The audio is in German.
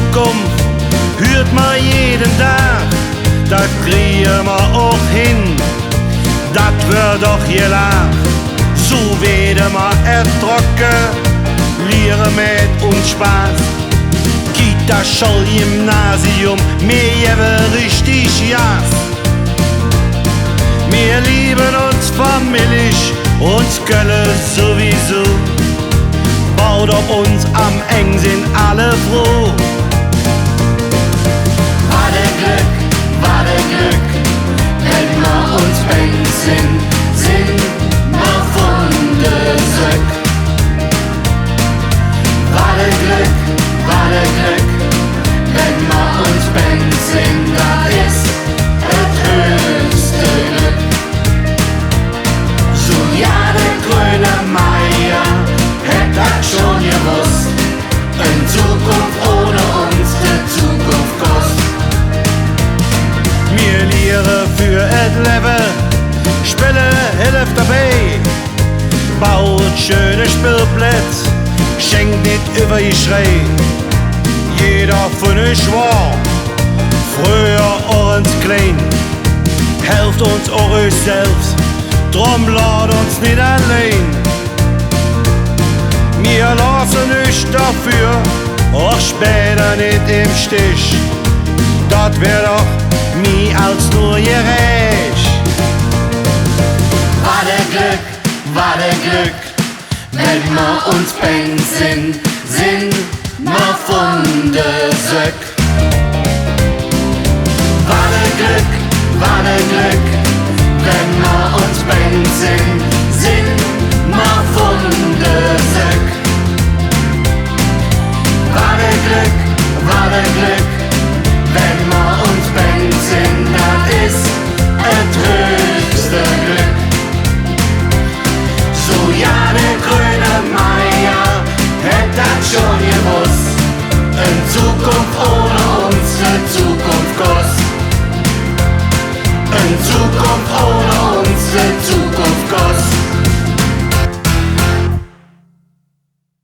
Zukunft hört man jeden Tag, das kriegen wir auch hin, das wird doch gelacht. So werden wir ertrocken, Lehre mit uns Spaß. Kita, Schule, Gymnasium, mir geben richtig Gas. Wir lieben uns familisch, uns Gölle sowieso. Baut auf uns am Eng, sind alle froh. Warte Glück, wenn wir uns Benzin sind, wir von der Söck. Warte Glück, wenn wir uns Benzin, das ist das höchste Glück. So ja, der grüne Meier hätt das schon gewusst, in Zukunft ohne uns die Zukunft kost. Wir lieren für et Leben, spielen Hilf dabei, baut schöne Spielplätze, schenkt nicht über die Schrei. Jeder von euch war früher uns klein, helft uns auch euch selbst, drum lad uns nicht allein. Wir lassen euch dafür auch später nicht im Stich, das wär doch mir als nur gerecht. Warte Glück, wenn wir uns Benzin sind, wir von der Söck. Warte Glück, wenn wir uns Benzin sind, wir von der Söck. Warte Glück, wenn wir uns Benzin, das ist das höchste Glück. So ja, der grüne Meier hätt das schon gewusst, in Zukunft ohne uns die Zukunft kost. In Zukunft